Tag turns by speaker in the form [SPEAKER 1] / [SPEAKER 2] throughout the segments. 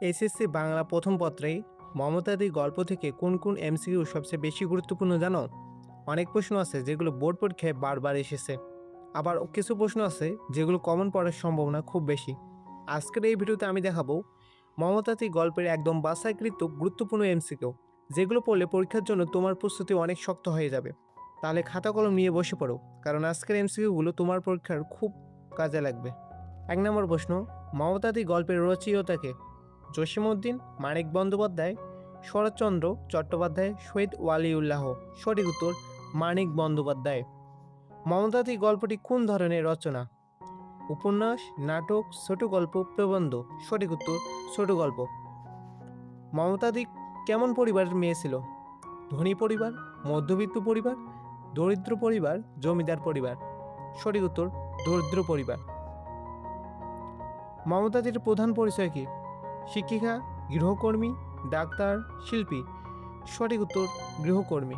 [SPEAKER 1] SSC Bangla প্রথম পত্রে মমতাদি গল্প থেকে কোন কোন এমসিকিউ সবচেয়ে বেশি গুরুত্বপূর্ণ জানো? অনেক প্রশ্ন আছে যেগুলো বোর্ড পরীক্ষায় বারবার এসেছে। আবার কিছু প্রশ্ন আছে যেগুলো কমন পড়ার সম্ভাবনা খুব বেশি। আজকের এই ভিডিওতে আমি দেখাবো মমতাদি গল্পের একদম বাছাইকৃত গুরুত্বপূর্ণ এমসিকিউ, যেগুলো পড়লে পরীক্ষার জন্য তোমার প্রস্তুতি অনেক শক্ত হয়ে যাবে। তাহলে খাতা কলম নিয়ে বসে পড়ো, কারণ আজকের এমসিকিউগুলো তোমার পরীক্ষার খুব কাজে লাগবে। 1 নম্বর প্রশ্ন, মমতাদি গল্পের রচয়িতাকে? জসীমউদ্দিন, মানিক বন্দ্যোপাধ্যায়, শরৎচন্দ্র চট্টোপাধ্যায়, শহীদ ওয়ালিউল্লাহ। সঠিক উত্তর মানিক বন্দ্যোপাধ্যায়। মমতাদি গল্পটি কোন ধরনের রচনা? উপন্যাস, নাটক, ছোট গল্প, প্রবন্ধ। সঠিক উত্তর ছোট গল্প। মমতাদি কেমন পরিবারের মেয়ে ছিল? ধনী পরিবার, মধ্যবিত্ত পরিবার, দরিদ্র পরিবার, জমিদার পরিবার। সঠিক উত্তর দরিদ্র পরিবার। মমতাদির প্রধান পরিচয় কি? শিক্ষিকা, গৃহকর্মী, ডাক্তার, শিল্পী। সঠিক উত্তর গৃহকর্মী।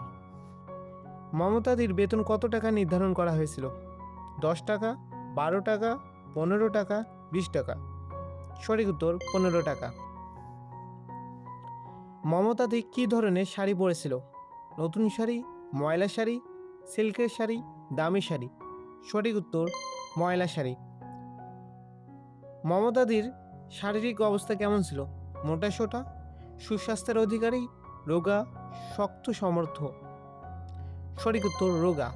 [SPEAKER 1] মমতাদির বেতন কত টাকা নির্ধারণ করা হয়েছিল? 10 টাকা, 12 টাকা, 15 টাকা, 20 টাকা। সঠিক উত্তর 15 টাকা। মমতাদি কী ধরনের শাড়ি পরেছিল? নতুন শাড়ি, ময়লা শাড়ি, সিল্কের শাড়ি, দামি শাড়ি। সঠিক উত্তর ময়লা শাড়ি। মমতাদির শারীরিক অবস্থা কেমন ছিল? মোটাসোটা, সুস্বাস্থ্যের অধিকারী, রোগা, শক্ত সমর্থ। সঠিক উত্তর রোগা।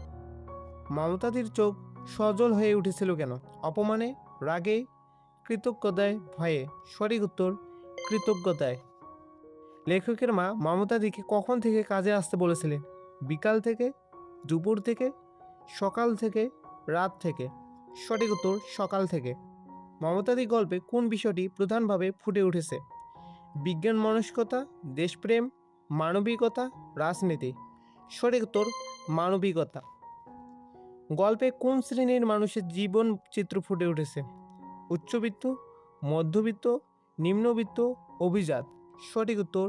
[SPEAKER 1] মমতাদির চোখ সজল হয়ে উঠেছিল কেন? অপমানে, রাগে, কৃতজ্ঞতায়, ভয়ে। সঠিক উত্তর কৃতজ্ঞতায়। লেখকের মা মমতাদিকে কখন থেকে কাজে আসতে বলেছিলেন? বিকাল থেকে, দুপুর থেকে, সকাল থেকে, রাত থেকে। সঠিক উত্তর সকাল থেকে। মমতাদি গল্পে কোন বিষয়টি প্রধানভাবে ফুটে উঠেছে? বিজ্ঞান মনস্কতা, দেশপ্রেম, মানবিকতা, রাজনীতি। সঠিক উত্তর মানবিকতা। গল্পে কোন শ্রেণীর মানুষের জীবন চিত্র ফুটে উঠেছে? উচ্চবিত্ত, মধ্যবিত্ত, নিম্নবিত্ত, অভিজাত। সঠিক উত্তর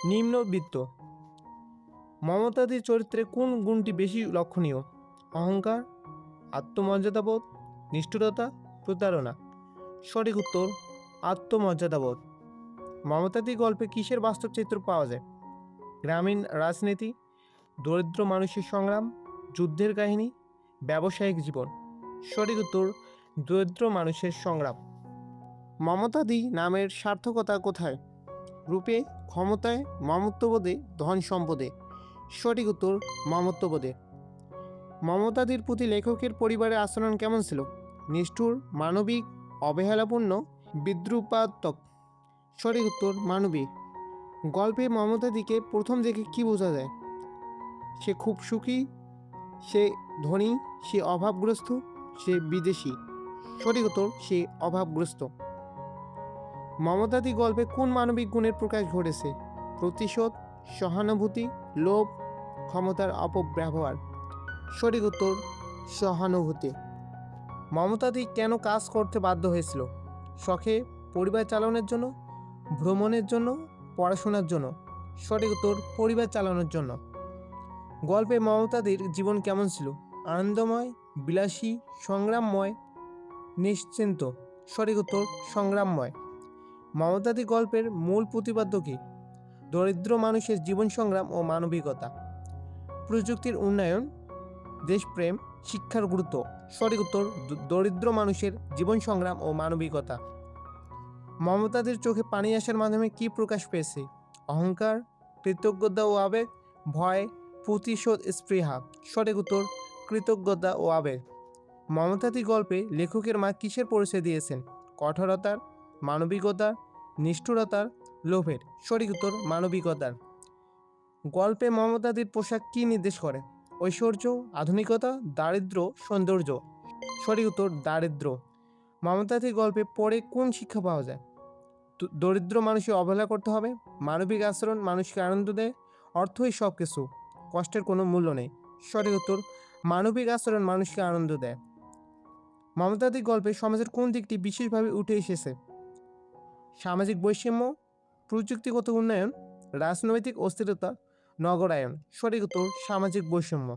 [SPEAKER 1] নিম্নবিত্ত। মমতাদির চরিত্রে কোন গুণটি বেশি লক্ষণীয়? অহংকার, আত্মমর্যাদাবোধ, নিষ্ঠুরতা, প্রতারণা। সঠিক উত্তর আত্মমর্যাদাবোধ। মমতাদি গল্পে কিসের বাস্তব চিত্র পাওয়া যায়? গ্রামীণ রাজনীতি, দরিদ্র মানুষের সংগ্রাম, যুদ্ধের কাহিনী, ব্যবসায়িক জীবন। সঠিক উত্তর দরিদ্র মানুষের সংগ্রাম। মমতাদি নামের সার্থকতা কোথায়? রূপে, ক্ষমতায়, মমত্ববোধে, ধন সম্পদে। সঠিক উত্তর মমত্ববোধে। মমতাদির প্রতি লেখকের পরিবারের আচরণ কেমন ছিল? নিষ্ঠুর, মানবিক, অবহেলাপূর্ণ, বিদ্রূপাত্মক। সঠিক উত্তর মানবিক। গল্পে মমতাদিকে প্রথম দেখে কি বোঝা যায়? সে খুব সুখী, সে ধনী, সে অভাবগ্রস্ত, সে বিদেশি। সঠিক উত্তর সে অভাবগ্রস্ত। মমতাদি গল্পে কোন মানবিক গুণের প্রকাশ ঘটেছে? প্রতিশোধ, সহানুভূতি, লোভ, ক্ষমতার অপব্যবহার। সঠিক উত্তর সহানুভূতি। মমতাদি কেন কাজ করতে বাধ্য হয়েছিল? শখে, পরিবার চালানোর জন্য, ভ্রমণের জন্য, পড়াশোনার জন্য। সঠিক উত্তর পরিবার চালানোর জন্য। গল্পে মমতাদির জীবন কেমন ছিল? আনন্দময়, বিলাসী, সংগ্রামময়, নিশ্চিন্ত। সঠিক উত্তর সংগ্রামময়। মমতাদি গল্পের মূল প্রতিপাদ্য কী? দরিদ্র মানুষের জীবন সংগ্রাম ও মানবিকতা। প্রযুক্তির উন্নয়ন, দেশপ্রেম, শিক্ষার গুরুত্ব। সঠিক উত্তর দরিদ্র মানুষের জীবন সংগ্রাম ও মানবিকতা। মমতাদির চোখে পানি আসার মাধ্যমে কি প্রকাশ পেয়েছে? অহংকার, কৃতজ্ঞতা ও আবেগ, ভয়, প্রতিশোধ, স্পৃহা। সঠিক উত্তর কৃতজ্ঞতা ও আবেগ। মমতাদি গল্পে লেখকের মা কিসের পরিচয় দিয়েছেন? কঠোরতার, মানবিকতার, নিষ্ঠুরতার, লোভের। সঠিক উত্তর মানবিকতার। গল্পে মমতাদির পোশাক কি নির্দেশ করে? ঐশ্বর্য, আধুনিকতা, দারিদ্র্য, সৌন্দর্য। সঠিক উত্তর দারিদ্র্য। মমতাদি গল্পে পড়ে কোন শিক্ষা পাওয়া যায়? দরিদ্র মানুষকে অবহেলা করতে হবে, মানবিক আচরণ মানুষকে আনন্দ দেয়, অর্থই সব কিছু, কষ্টের কোনো মূল্য নেই। সঠিক উত্তর মানবিক আচরণ মানুষকে আনন্দ দেয়। মমতাদি গল্পে সমাজের কোন দিকটি বিশেষভাবে উঠে এসেছে? সামাজিক বৈষম্য, প্রযুক্তিগত উন্নয়ন, রাজনৈতিক অস্থিরতা, নগরায়ন। সঠিক উত্তর সামাজিক বৈষম্য।